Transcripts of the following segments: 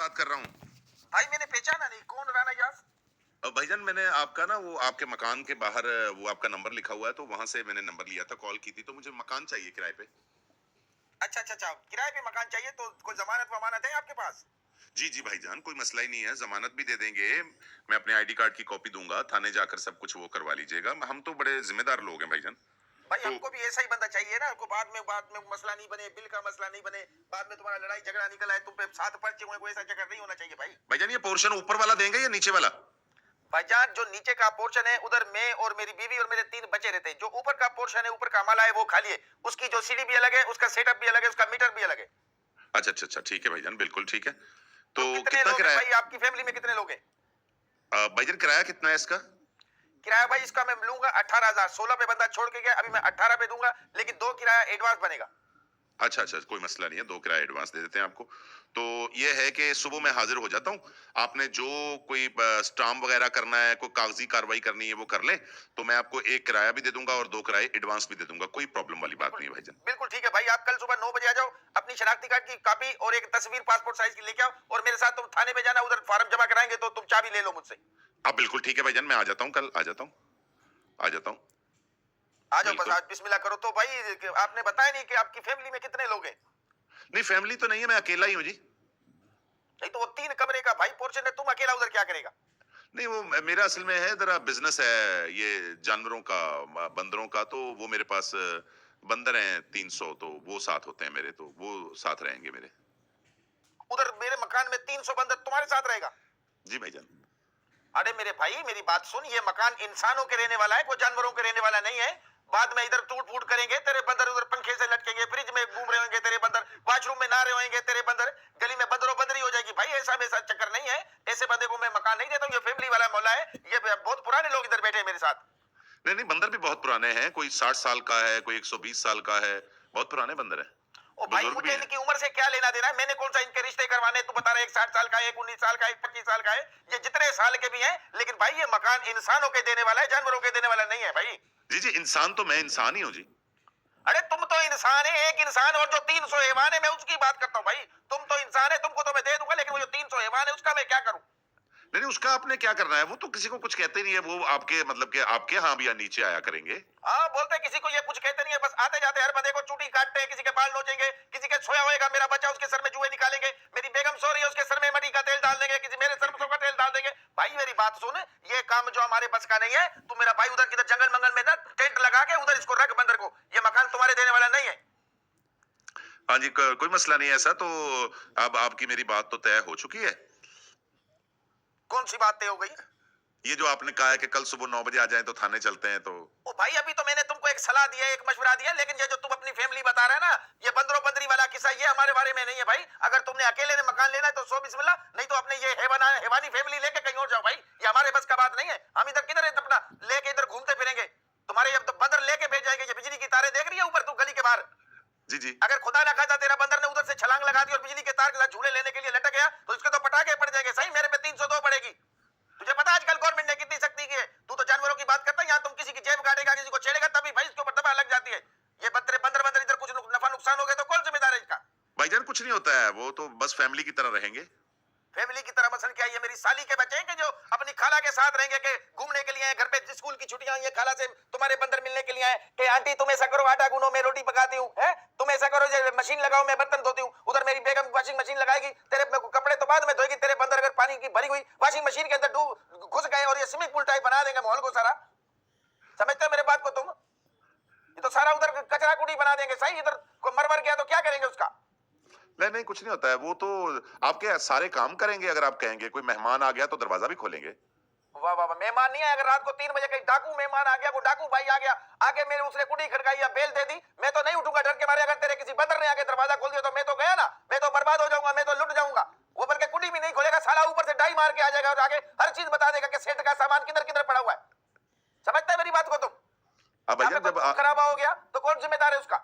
बात कर रहा हूँ। भाई मैंने पहचाना नहीं, कौन राणा यास? भाईजान मैंने आपका ना वो आपके मकान के बाहर वो आपका नंबर लिखा हुआ है तो वहां से मैंने नंबर लिया था, कॉल की थी, तो मुझे मकान चाहिए किराए पे। अच्छा अच्छा अच्छा, किराए पे मकान चाहिए तो कोई जमानत वमानत है आपके पास? जी जी भाईजान, कोई मसला ही नहीं है, जमानत भी दे देंगे। मैं अपने आईडी कार्ड की कॉपी दूंगा, थाने जाकर सब कुछ वो करवा लीजिएगा। हम तो बड़े जिम्मेदार लोग हैं भाईजान। भाई तो हमको भी ऐसा ही बंदा चाहिए ना, हमको बाद में मसला नहीं बने, बिल का मसला नहीं बने, बाद में तुम्हारा लड़ाई झगड़ा निकल आए, तुम पे 7 पर्चे हुए, कोई ऐसा जगह नहीं होना चाहिए भाई। भाईजान ये पोर्शन ऊपर वाला देंगे या नीचे वाला? भाईजान जो नीचे का पोर्शन है उधर मैं और मेरी बीवी और मेरे 3 बच्चे रहते हैं, जो ऊपर का पोर्शन है, ऊपर का माला है वो खाली है, उसकी जो सीढ़ी भी अलग है, उसका सेटअप भी अलग है, उसका मीटर भी अलग है। अच्छा अच्छा अच्छा, ठीक है भाईजान, बिल्कुल ठीक है। तो तो कितने कितना लोग हैं किराया? भाई, आपकी फैमिली में कितने लोग हैं? भाईजान किराया कितना है इसका? किराया भाई इसका मैं लूंगा 18,000, 16 पे बंदा छोड़ के गया, अभी मैं 18 पे दूंगा, लेकिन 2 किराया एडवांस बनेगा। अच्छा अच्छा, कोई मसला नहीं है, 2 किराया एडवांस दे देते हैं आपको। तो ये है कि सुबह मैं हाजिर हो जाता हूँ। आपने जो कोई स्टाम्प वगैरह करना है, कोई कागजी कार्रवाई करनी है वो कर लें। तो मैं आपको 1 किराया भी दे दूंगा और 2 किराए एडवांस भी दे दूंगा, कोई प्रॉब्लम वाली बात नहीं है भाईजान। बिल्कुल ठीक है भाई, आप कल सुबह 9 बजे आ जाओ, अपनी शनाख्ती कार्ड की कॉपी और एक तस्वीर पासपोर्ट साइज की लेके आओ, और मेरे साथ तुम थाने पे जाना, उधर फॉर्म जमा कराएंगे तो तुम चाबी ले लो मुझसे। आप बिल्कुल ठीक है भाईजान, मैं आ जाता हूँ, कल आ जाता हूँ, आ जाता हूँ। आ जाओ बस, बिल्कुल। आज बिस्मिल्लाह करो। तो भाई आपने बताया नहीं कि आपकी फैमिली में कितने लोग हैं? नहीं फैमिली तो नहीं है, मैं अकेला ही हूँ जी। नहीं तो वो 3 कमरे का भाई पोर्शन है, तुम अकेला उधर क्या करेगा? नहीं वो मेरा असल में है, जरा बिजनेस है ये जानवरों का, बंदरों का। तो वो मेरे पास बंदर हैं 300, तो वो साथ होते हैं मेरे, तो वो साथ रहेंगे मेरे। उधर मेरे मकान में 300 बंदर तुम्हारे साथ रहेगा? जी भाईजान। अरे मेरे भाई मेरी बात सुन, ये मकान इंसानों के रहने वाला है, कोई जानवरों के रहने वाला नहीं है। बाद में इधर टूट फूट करेंगे, तेरे बंदर उधर पंखे से लटकेंगे, फ्रिज में घूम रहे होंगे तेरे बंदर, वॉशरूम में नहा रहे होंगे तेरे बंदर, गली में बंदरों बंदरी हो जाएगी भाई। ऐसा वैसा चक्कर नहीं है, ऐसे बंदे को मैं मकान नहीं देता हूँ। ये फैमिली वाला मोहल्ला है, ये बहुत पुराने लोग इधर बैठे हैं मेरे साथ। नहीं नहीं, बंदर भी बहुत पुराने हैं, कोई 60 साल का है, कोई 120 साल का है, बहुत पुराने बंदर हैं, ओ भाई बुजुर्ग भी मुझे हैं। इनकी उम्र से क्या लेना देना है? मैंने कौन सा इनके रिश्ते करवाने? तू बता रहा है एक 60 साल का है, एक 19 साल का है, एक 25 साल का है, ये जितने साल के भी हैं, लेकिन भाई ये मकान इंसानों के देने वाला है, जानवरों के देने वाला नहीं है भाई। जी जी, इंसान तो मैं इंसान ही हूँ जी। अरे तुम तो इंसान है, एक इंसान, और जो 300 हैवान है मैं उसकी बात करता हूँ भाई। तुम तो इंसान है, तुमको तो मैं दे दूंगा, लेकिन वो जो 300 हैवान है उसका मैं क्या करूं? नहीं नहीं, उसका आपने क्या करना है, वो तो किसी को कुछ कहते नहीं है, वो आपके मतलब कि आपके यहाँ भी नीचे आया करेंगे। हाँ बोलते हैं, किसी को ये कुछ कहते नहीं है, बस आते जाते हर बंदे को चूटी काटते हैं, किसी के बाल नोचेंगे, किसी के सोया होएगा मेरा बच्चा उसके सर में जुए निकालेंगे, मेरी बेगम सो रही है उसके सर में मटी का तेल डाल देंगे, किसी मेरे सरसों का तेल डाल देंगे। भाई मेरी बात सुन, ये काम जो हमारे बस का नहीं है। तू मेरा भाई उधर किधर जंगल मंगल में ना टेंट लगा के उधर इसको रख बंदर को, ये मकान तुम्हारे देने वाला नहीं है। हाँ जी, कोई मसला नहीं है ऐसा। तो अब आपकी मेरी बात तो तय हो चुकी है। कौन सी बात तय हो गई? ये जो आपने कहा है कि कल सुबह 9 बजे आ जाए तो थाने चलते हैं, तो ओ भाई अभी तो मैंने तुमको एक सलाह दिया है, एक मशवरा दिया, लेकिन ये जो तुम अपनी फैमिली बता रहे हैं ना, ये बंदरों बंदरी वाला किस्सा, ये हमारे बारे में नहीं है भाई। अगर तुमने अकेले ने मकान लेना है तो सो बिस्मिल्लाह, नहीं तो अपने ये हैवानी फैमिली लेके कहीं और जाओ भाई, ये हमारे बस का बात नहीं है। हम इधर किधर है अपना लेके इधर घूमते फिरेंगे? तुम्हारे अब तो बंदर लेके भेज जाएंगे। ये बिजली की तारे देख रही है ऊपर तू गली के बाहर? जी जी। अगर खुदा ना खासा तेरा बंदर ने उधर से छलांग लगा दी और बिजली के तार के साथ झूले लेने के लिए लटक गया तो इसके तो पटाखे पड़ जाएंगे। सही मेरे पे 302 पड़ेगी। तुझे पता है आजकल गवर्नमेंट ने कितनी सख्ती की है? तू तो जानवरों की बात करता है, यहाँ तुम किसी की जेब काटेगा, किसी को छेड़ेगा तभी भाई इसके ऊपर दबा लग जाती है। ये बंदर बंदर बंदर इधर कुछ नफा नुकसान हो गया तो कौन जिम्मेदार है इसका? भाईजान कुछ नहीं होता है, वो तो बस फैमिली की तरह रहेंगे। फैमिली की तरह मसलन क्या ये मेरी साली के बच्चे हैं कि जो अपनी खाला के साथ रहेंगे, कि घूमने के लिए आए, घर पे स्कूल की छुट्टियां ये खाला से तुम्हारे बंदर मिलने के लिए आए कि आंटी तुम ऐसा करो आटा गूंदो मैं रोटी पकाती हूँ, है तुम ऐसा करो मशीन लगाओ मैं बर्तन धोती हूँ, उधर मेरी बेगम वॉशिंग मशीन लगाएगी, तेरे कपड़े तो बाद में धोएगी, तेरे बंदर अगर पानी की भरी हुई वॉशिंग मशीन के अंदर डूब घुस गए और ये स्विमिंग पूल टाइप बना देंगे माहौल को सारा। समझते हो मेरे बात को तुम? ये तो सारा उधर कचरा कुटी बना देंगे। सही इधर को मर गया तो क्या करेंगे उसका? नहीं नहीं, कुछ नहीं होता है, वो तो आपके सारे काम करेंगे। अगर आप कहेंगे कोई मेहमान आ गया तो दरवाजा भी खोलेंगे। वाह वाह वाह, मेहमान नहीं है? अगर रात को 3 बजे कहीं डाकू मेहमान आ गया, वो डाकू भाई आ गया, आगे मेरे उसने कुटी खड़काई या बेल दे दी, मैं तो नहीं उठूंगा डर के मारे। अगर तेरे किसी बंदर ने आके दरवाजा खोल दिया तो मैं तो गया ना, मैं तो बर्बाद हो जाऊंगा, मैं तो लुट जाऊंगा। वो बल्कि कुटी भी नहीं खोलेगा साला, ऊपर से डाई मार के आ जाएगा और आगे हर चीज बता देगा कि सेठ का सामान किधर किधर पड़ा हुआ है। समझता है मेरी बात को तुम? अब भैया जब खराब हो गया तो कौन जिम्मेदार है उसका?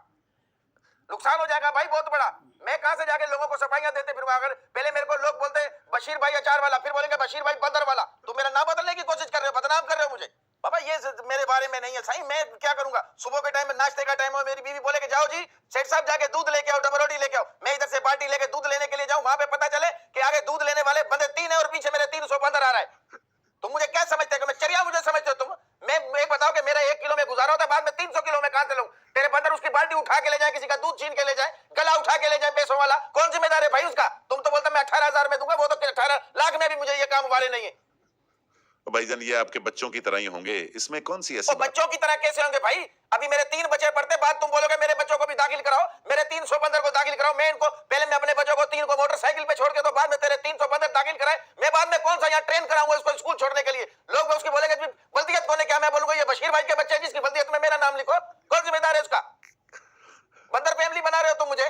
नुकसान हो जाएगा भाई बहुत बड़ा। मैं कहां से जाके लोगों को सफाइयां देते फिर? अगर पहले मेरे को लोग बोलते बशीर भाई अचार वाला, फिर बोलेंगे बशीर भाई बंदर वाला, तुम मेरा नाम बदलने की कोशिश कर रहे हो, बदनाम कर रहे हो मुझे। बाबा ये मेरे बारे में नहीं है। सही मैं क्या करूंगा? सुबह के टाइम में नाश्ते का टाइम हो, मेरी बीवी बोले कि जाओ जी सेठ साहब जाके दूध लेके आओ, डबल रोटी लेके आओ, मैं इधर से बाल्टी लेके दूध लेने के लिए जाऊं, वहां पे पता चले कि आगे दूध लेने वाले बंदे 3 है और पीछे मेरे 300 बंदर आ रहा है। तुम मुझे क्या समझते हो? मैं चरिया मुझे समझते हो तुम? मैं एक बताओ कि मेरा 1 किलो में गुजारा होता है, बाद में 300 किलो में कहां से लूं? तेरे बंदर उसकी बाल्टी उठा के ले जाए, किसी का दूध छीन के ले जाए, गला उठा के ले जाए पैसों वाला, कौन जिम्मेदार है भाई उसका? तुम तो बोलते मैं 18,000 में दूंगा, वो तो 18 लाख में भी मुझे ये काम वाले नहीं है। तो भाईजान ये आपके बच्चों की तरह ही होंगे, इसमें कौन सी ऐसी वो बात बच्चों की तरह कैसे होंगे भाई? अभी मेरे 3 बच्चे पढ़ते, बाद तुम बोलोगे मेरे बच्चों को भी दाखिल कराओ, मेरे 300 बंदर को दाखिल कराओ। मैं इनको पहले मैं अपने बच्चों को 3 को मोटरसाइकिल पे छोड़ के, तो बाद में तेरे 300 बंदर दाखिल कराए। मैं बाद में कौन सा यहाँ ट्रेन कराऊंगा इसको स्कूल छोड़ने के लिए? लोग उसकी बोलेंगे बल्दियत कौन है? क्या मैं बोलूंगा ये बशीर भाई के बच्चे हैं जिसकी बल्दियत में मेरा नाम लिखो? कौन जिम्मेदार है उसका? बंदर फैमिली बना रहे हो तुम मुझे।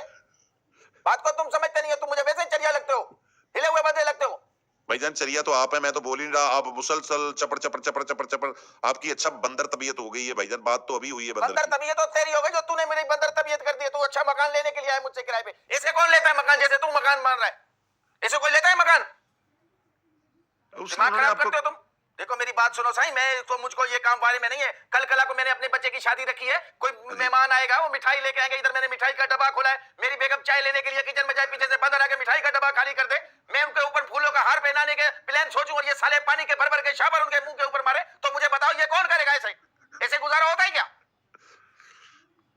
बात को तुम समझते नहीं हो, तुम मुझे वैसे चरिया लगते हो, हिले हुए बंदे लगते हो। भाईजान? चरिया तो आप है, मैं तो बोल ही नहीं रहा। आप मुसलसल चपड़ चपड़ चपड़ चपड़ चपड़, आपकी अच्छा बंदर तबीयत हो गई है भाईजान। बात तो अभी हुई है बंदर बंदर की। तबीयत तो तेरी हो गई जो तूने मेरी बंदर तबीयत कर दी है। तू अच्छा मकान लेने के लिए आया मुझसे किराए पे। ऐसे कौन लेता है मकान जैसे तू मकान मान रहा है? ऐसे कोई लेता है मकान? उसने दिमाग उन्होंने खराब आपको करते हो तुम। देखो मेरी बात सुनो साईं, मैं तो मुझको ये काम बारे में नहीं है। कल कला को मैंने अपने बच्चे की शादी रखी है, कोई जी। मेहमान आएगा, वो मिठाई लेके आएंगे, इधर मैंने मिठाई का डब्बा खोला है, मेरी बेगम चाय लेने के लिए किचन में जाए, पीछे से बंदर आके मिठाई का डब्बा खाली कर दे, मैं उनके ऊपर फूलों का हार पहनाने के प्लान सोचूं और ये साले पानी के भर भर के शावर उनके मुंह के ऊपर मारे, तो मुझे बताओ ये कौन करेगा? ऐसे ऐसे गुजारा होता है क्या?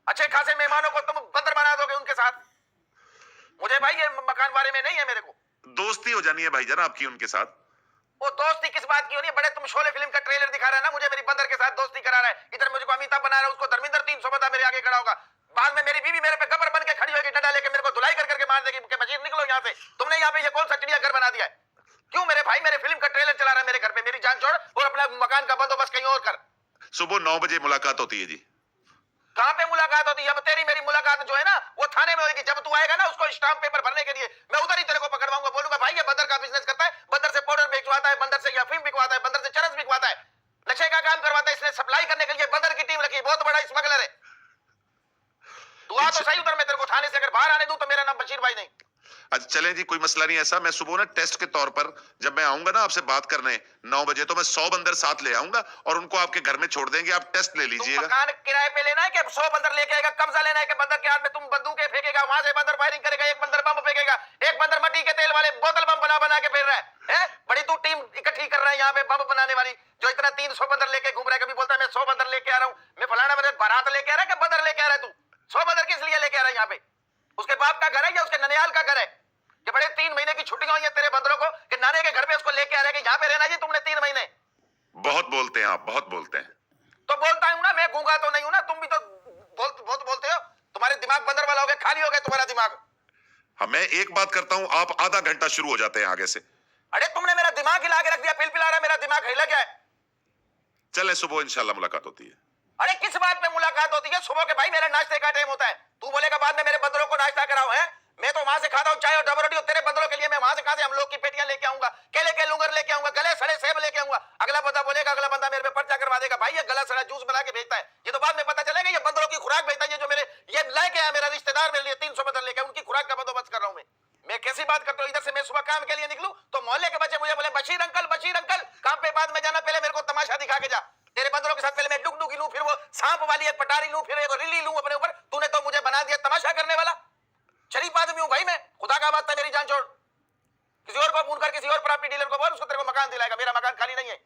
अच्छे खासे मेहमानों को तुम बंदर बना दोगे उनके साथ? मुझे भाई ये मकान बारे में नहीं है मेरे को। दोस्ती हो जानी है भाईजान आपकी उनके साथ। वो दोस्ती किस बात की होनी है? बड़े तुम शोले फिल्म का ट्रेलर दिखा रहा है ना, मुझे मेरी बंदर के साथ दोस्ती करा रहा है, इधर मुझको अमिताभ बना रहा है, उसको धर्मेंद्र 300 बता मेरे आगे खड़ा होगा, बाद में मेरी बीवी मेरे पे गबर बन के खड़ी होगी, डंडा लेके मेरे को धुलाई कर करके मार देगी कि बशीर निकलो यहाँ से। तुमने यहाँ पे ये कौन सा चिड़िया घर बना दिया है? क्यों मेरे भाई? मेरे फिल्म का ट्रेलर चला रहा है मेरे घर पे, मेरी जान छोड़ और अपना मकान का बंदोबस्त कहीं और कर। सुबह 9 बजे मुलाकात होती है जी। कहां पे मुलाकात होती है? अब तेरी मेरी मुलाकात जो है ना वो थाने में होगी। जब तू आएगा ना उसको स्टाम्प पेपर भरने के लिए, मैं उधर ही तेरे को पकड़वाऊंगा, बोलूंगा भाई ये बंदर का बिजनेस करता है, बंदर से पाउडर बिकवाता है, बंदर से अफीम बिकवाता है, बंदर से चरस बिकवाता है, नशे का काम करवाता है, इसने सप्लाई करने के लिए बंदर की टीम रखी है, बहुत बड़ा स्मगलर है। तू आ तो सही उधर, मैं तेरे को थाने से अगर बाहर आने दूं तो मेरा नाम बशीर भाई नहीं। अच्छा चलें जी, कोई मसला नहीं ऐसा। मैं सुबह ना टेस्ट के तौर पर जब मैं आऊंगा ना आपसे बात करने 9 बजे, तो मैं 100 बंदर साथ ले आऊंगा और उनको आपके घर में छोड़ देंगे, आप टेस्ट ले तुम लीजिएगा। मकान किराए पे लेना है कि 100 बंदर लेके आएगा? कब्जा लेना है कि बंदर के हाथ में तुम बंदूकें फेंकेगा, वहां से बंदर फायरिंग करेगा, एक बंदर बम फेंकेगा, एक बंदर मट्टी के तेल वाले बोतल बम बना बना के फेर रहा है? बड़ी तू टीम इकट्ठी कर रहा है यहाँ पे बम बनाने वाली, जो इतना 300 बंदर लेके घूम रहा है। कभी बोलता है मैं 100 बंदर लेके आ रहा हूँ, मैं फलाना बंदर बारात लेके आ रहा है कि बंदर लेके आ रहा है? तू 100 बंदर किस लिए लेके आ रहा है यहाँ पे? उसके बाप का घर है या उसके ननियाल का घर है? कि बड़े 3 महीने की छुट्टियां हुई है तेरे बंदरों को कि नाने के घर पे उसको लेके आ रहे हैं कि यहाँ पे रहना जी तुमने 3 महीने। बहुत बोलते हैं आप, बहुत बोलते हैं। तो बोलता हूं ना, मैं गूंगा तो नहीं हूं ना, तुम भी तो बहुत बोलते हो। तुम्हारे दिमाग बंदर वाला हो गया, खाली हो गया तुम्हारा दिमाग। हाँ, मैं एक बात करता हूं, आप आधा घंटा शुरू हो जाते हैं आगे से। अरे तुमने मेरा दिमाग हिला के रख दिया, पिलपिला रहा, मेरा दिमाग हिला गया है। चलें, सुबह इंशाल्लाह मुलाकात होती है। अरे किस बात पे मुलाकात होती है सुबह के? भाई मेरा नाश्ते का टाइम होता है, तू बोलेगा बाद में मेरे बंदरों को नाश्ता कराओ है? मैं तो वहां से खाता हूँ चाय और डबल रोटी, और तेरे बंदरों के लिए मैं वहां से कहां से हम लोग की पेटियां लेके आऊंगा, केले के लूंगर लेके आऊंगा, गले सड़े सेब लेके आऊंगा। अगला बंदा बोलेगा, अगला बंदा मेरे पे पर्चा करवा देगा, भाई ये गला सड़ा जूस बना के भेजता है। ये तो बाद में पता चलेगा ये बंदरों की खुराक भेजता है, ये जो मेरे ये लेके आया मेरा रिश्तेदार मेरे लिए 300 बंदर लेके, उनकी खुराक का बंदोबस्त कर रहा हूं मैं कैसी बात करता हूँ? इधर से मैं सुबह काम के लिए निकलूं तो मोहल्ले के बच्चे मुझे बोले बशीर अंकल काम पे बाद में जाना, पहले मेरे को तमाशा दिखा के जा। तेरे बंदरों के साथ पहले मैं डुगडुगी लूं, फिर वो सांप वाली एक पटारी लूं, फिर एक रिली लूं अपने ऊपर। तूने तो मुझे बना दिया तमाशा करने वाला। शरीफ आदमी हूं भाई मैं, खुदा का वास्ता मेरी जान छोड़। किसी और को फोन कर, किसी और प्रॉपर्टी डीलर को बोल, उसको तेरे को मकान दिलाएगा, मेरा मकान खाली नहीं है।